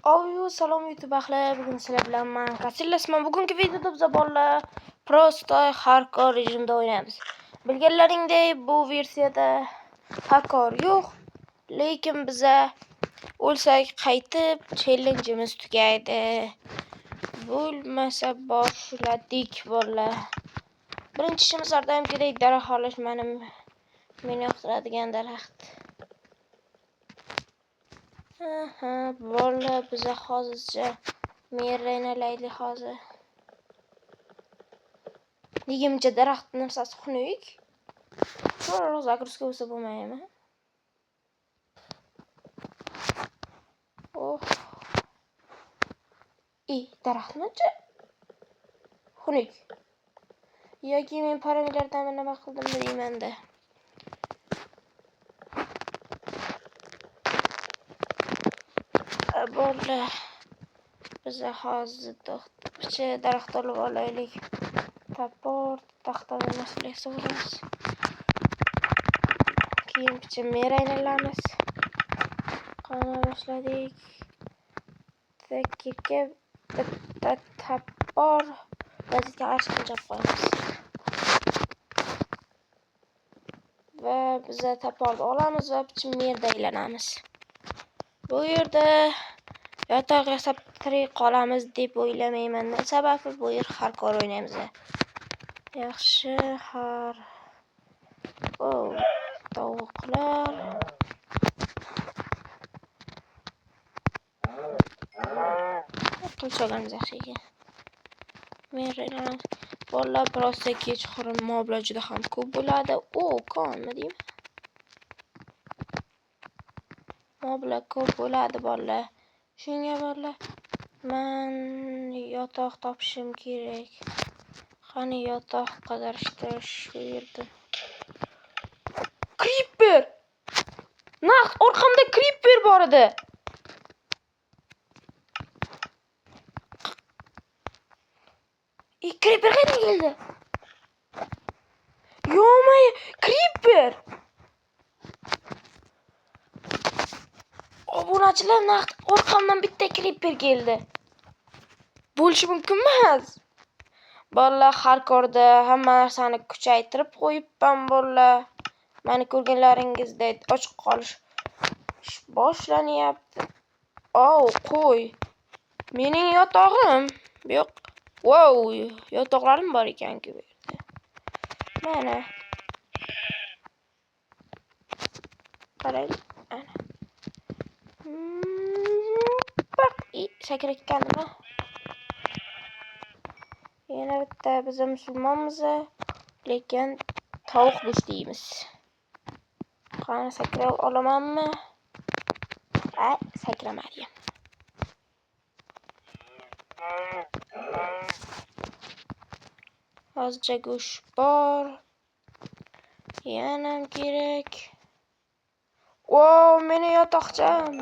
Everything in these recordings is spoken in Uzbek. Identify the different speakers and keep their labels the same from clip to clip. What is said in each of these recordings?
Speaker 1: Salom YouTube ahli, bugun sizlar bilan men Kasillasman. Bugungi videoda biz bolalar prosto hardcore rejimda o'ynaymiz. Bilganlaringdek, bu versiyada hardcore yo'q, lekin biza o'lsak qaytib challenge'imiz tugaydi. Bo'lmasa boshladik bolalar. Birinchi ishimiz har doimgidek daraxt olish. Meni yoqtiradigan daraxt. Bolalar biza hozircha meraynalaylik hozir. Negimcha daraxtning narsasi xunuk. To'g'ri zagruzka bo'lsa bo'lmaydimi? Daraxtmi-chi? Xunuk. Yoki men parametrlardan nima qildim deyman-da. Bolalar biza hozir daraxt olib olaylik. Tapor, taxtadan narsalar olamiz. Keyin picha meraynalaymiz. Qana boshladik. Takirga bitta tapor vazitga qarshi qilib qo'yamiz. Va biza taporni olamiz va picha merda aylanamiz. Bu yerda yotoq yasab tirik qolamiz deb o'ylamayman. Sababi bu yer hardcore o'ynaymiz. Yaxshi, tovuqlar. Qilchoqamiz yaxshi ekan. Meraynalar. Bolalar prosta kechqurun moblar juda ham ko'p bo'ladi. Konmi deyman. Moblar ko'p bo'ladi bolalar. Shunga bolalar men yotoq topishim kerak. Qani yotoq qidirishda shu yerda. Creeper! Naq orqamda creeper bor edi. Creeper qayerdan keldi? Yo'may, creeper! Obunachilar, naq orqamdan bitta creeper keldi. Bo'lishi mumkin emas. Bolalar hardcore'da hamma narsani kuchaytirib qo'yibman bolalar. Meni ko'rganlaringizdek ochiq qolish boshlanyapti. Qo'y. Mening yotog'im. Yo'q. Yotoqlarim bor ekan-ku bu yerda. Mana. Qaraylik. Ana. Sakrayotganmi? Yana bitta biz musulmonmiz, lekin tovuq go'shtiymiz. Qani sakray olamanmi? Sakramadim. Hozircha go'sht bor. Yana kerak. Meni yotoqcham.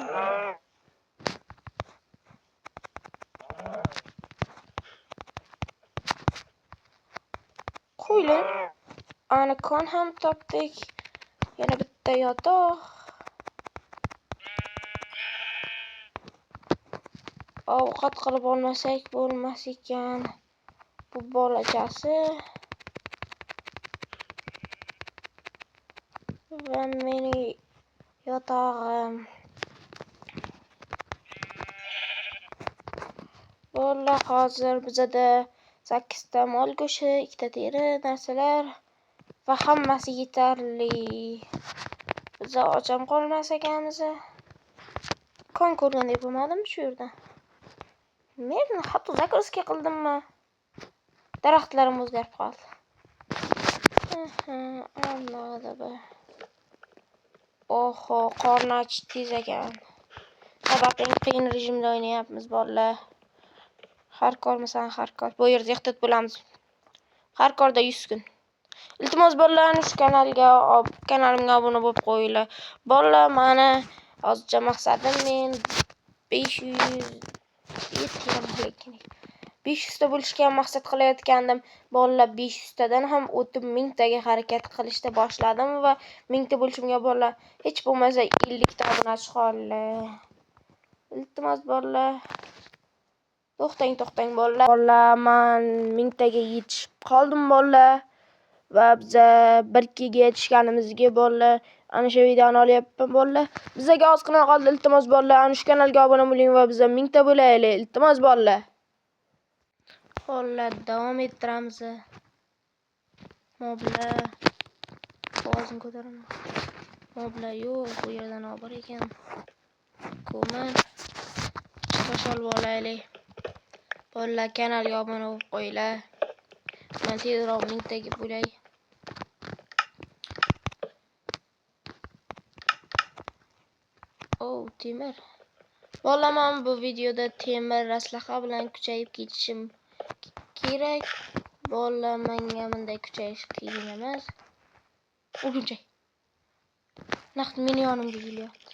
Speaker 1: Qo'ylar. Ana kon ham topdik. Yana bitta yotoq. Ovqat qilib olmasak bo'lmas ekan. Bu bolachasi. Va meni yotog'im. Bolalar hozir bizada 8 ta mol go'shti, 2 ta teri, narsalar va hammasi yetarli. Biz ocham qolmas ekanmiz. Kon ko'rgandek bo'lmadim shu yerda. Men hatto zagruzka qildimmi? Daraxtlarim o'zgarib qoldi. Qorni tez ekan. Sabab qiyin rejimda o'ynayapmiz bolalar. Hardcore'misan, hardcore. Bu yerda ehtiyot bo'lamiz. Hardcore'da 100 kun. Iltimos bolalar, shu kanalimga obuna bo'lib qo'yinglar. Bolalar, meni hozircha maqsadim men 500 ta bo'lishga maqsad qilayotgandim. Bolalar 500 tadan ham o'tib 1000 taga harakat qilishda boshladim va 1000 ta bo'lishimga bolalar hech bo'lmasa 50 ta obunachi qoldi. Iltimos bolalar. To'xtang bolalar. Bolalar, men 1000 taga yetishib qoldim bolalar. Va biza 1-2 ga yetishganimizga bolalar, ana shu videoni olyapman bolalar. Bizga ozgina qoldi, iltimos bolalar, ana shu kanalga obuna bo'ling va biza 1000 ta bo'laylik. Iltimos bolalar. Bolalar, davom ettiramiz. Moblar. Ovozini ko'taraman. Moblar yo'q, bu yerdan olib bor ekan. Ko'mir. Toshol bo'laylik. Bolalar, kanalga obuna bo'lib qo'yinglar. Men tezroq 1000 taga bo'lay. Temir. Bolalar, men bu videoda temir aslaha bilan kuchayib ketishim kerak. Bolalar, menga bunday kuchayish qiyin emas. O'rgimchak. Naqd meni yonimga kelyapti.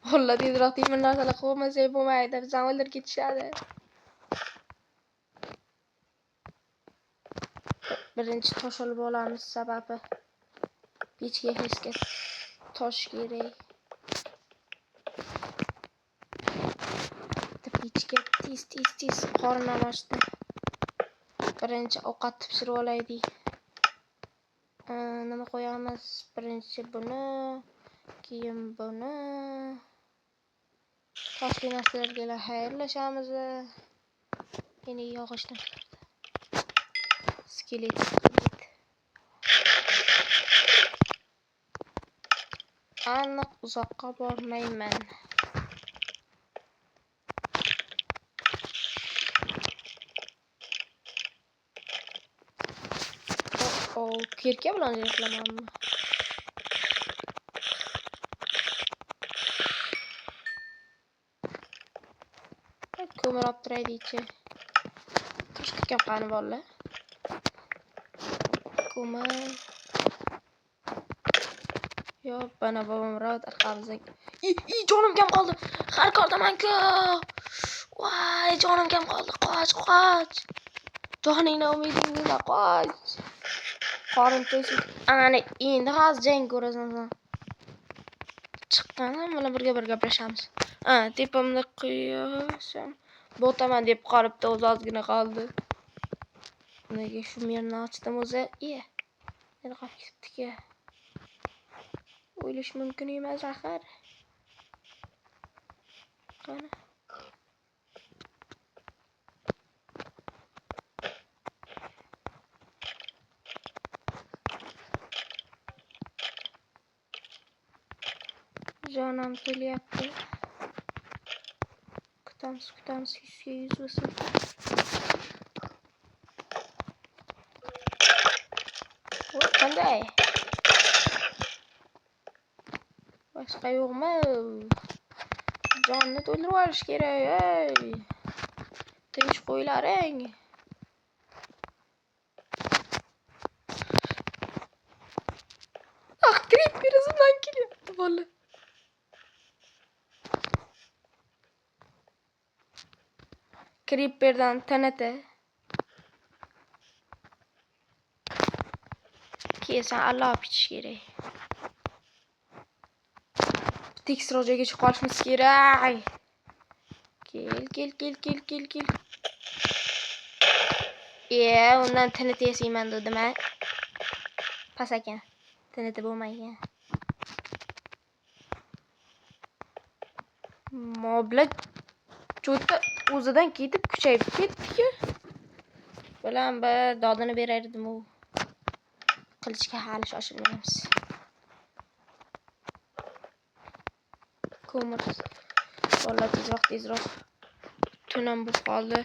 Speaker 1: Bolalar, tezroq temir narsalar qo'ymasak bo'lmaydi. Bizani o'ldirib ketishadi. Birinchi tosh olib olamiz, sababi pechga hech tosh kerak. Pechga tez qornim ochdi. Birinchi ovqat pishirib olaylik. Nima qo'yamiz? Birinchi buni, keyin buni. Toshli narsalarga xayrlashamiz. Yana yog'ochdan skelet. Aniq uzoqqa bormayman. Kirka bilan qilamanmi? Ko'mir olib turaylik-chi. Toshga qani bolalar. Ko'mir. Yo, bana babam rahat arqamizga. Jonim kam qoldi. Har kordaman-ku. Voy, jonim kam qoldi. Qoch. Joningni umidingni qoch. Qorin to'ysin. Ana endi hozir jang ko'rasan. Chiqqandan bilan birga gaplashamiz. Tepamda qo'yasam. Botaman deb qolibdi, o'zi ozgina qoldi. Nega shu yerni ochdim o'zi? Yana qolib ketibdi-ku. O'ylash mumkin emas axir. Qani. Jonim kelyapti. Kutamiz, 100 bo'lsin. Qanday? Boshqa yo'qmi? Jonni to'ldirib olish kerak. Tinch qo'ylaring. Creeper izimdan kelyapti bola. Creeperdan tanata. Keyin alloh pichish kerak. Tekisroq joyga chiqib qolishimiz kerak. Kel. Undan tanata yasayman dedim a. Pas ekan. Tanata bo'lmagan. Moblar cho'ta o'zidan ketib kuchayib ketdi-ku. Bilan bir dodini berardim u. Qilichga hali shoshilmaymiz. Ko'mir. Bola tezroq. Tunam bo'lib qoldi.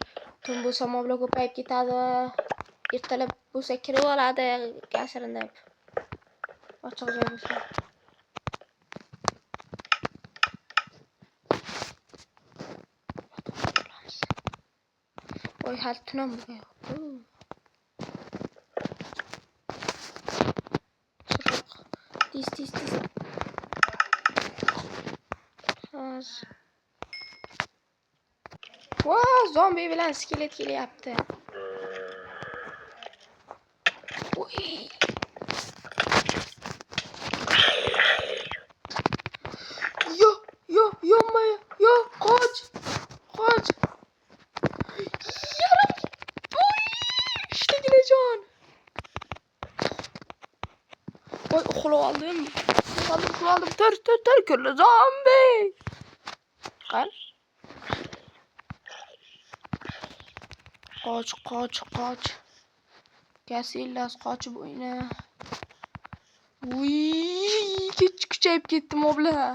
Speaker 1: Tun bo'lsa moblar ko'payib ketadi. Ertalab bo'lsa kirib oladi yashirinib. Ochiq joy bo'lsa. Voy, hali tunam bo'lgan. Tez. Wow, zombi bilan skelet kelyapti. uxlab oldim. Tur, kulli zombi. Qani? Qoch. Gasillas qochib o'yna. Uy, kuchayib ketdi moblar.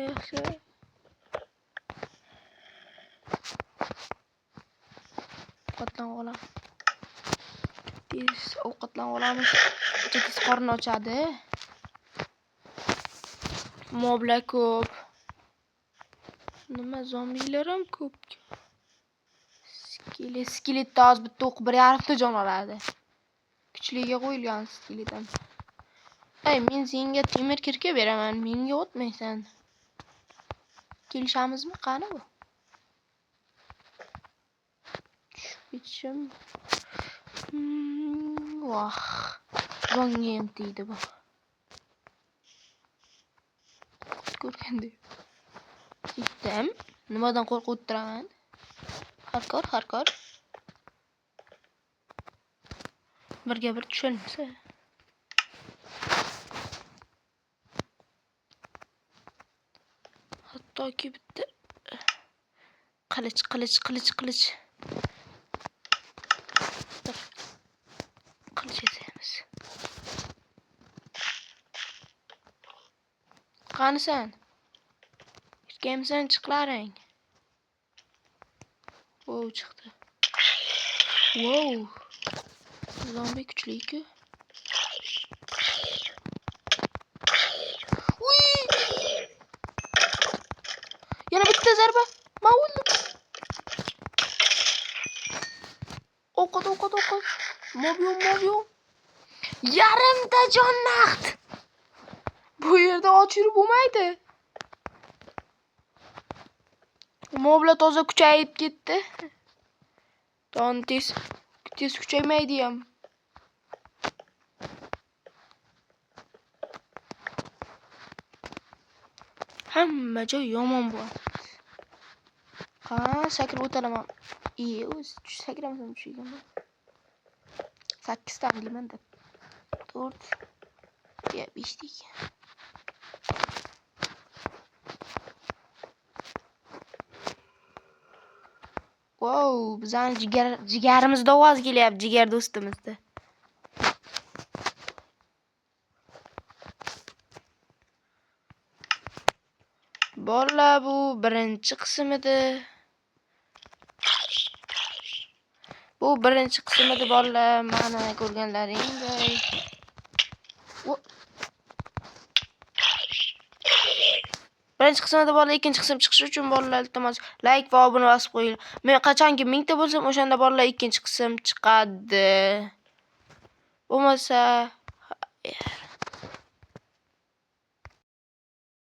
Speaker 1: Yaxshi. Ovqatlan olamiz. Ovqatlan olamiz. Tez qorni ochadi. Moblar ko'p. Nima zombilar ham ko'p. Skelet oz bitta o'q 1,5 ta jon oladi. Kuchliga qo'yilgan skelet ham. Men senga temir kirka beraman. Menga o'tmaysan. Kelishamizmi? Qani bu? Tushib Voh. Jonga ham tegdi bu. Ko'rganda. Ketdim. Nimadan qo'rqib o'tiraman? Harkor. Birga bir tushilmasa. Hattoki bitta qilich. Qilich yasaymiz. Qani sen? Yutganmisan chiqlaring. Chiqdi. Zombi kuchli-ku. Yana bitta zarba. Men o'ldim. O'qot. Mob yo'q. Yarimta jon naqd. Bu yerda och yurib bo'lmaydi. Moblar toza kuchayib ketdi. Tez kuchaymaydi ham. Hamma joy yomon bo'ladi. Sakrab o'talaman. O'z sakramasam tushaygan. 8 ta deyman da. 4 ya 5 dik. Bizning jigarimizda ovoz kelyapti, jigar do'stimizda. Bolalar, bu birinchi qism edi. Bolalar, mana ko'rganlaringdek. Birinchi qismda bolalar, ikkinchi qism chiqishi uchun bolalar iltimos like va obuna bosib qo'ying. Men qachonki 1000 ta bo'lsam, o'shanda bolalar ikkinchi qism chiqadi. Bo'lmasa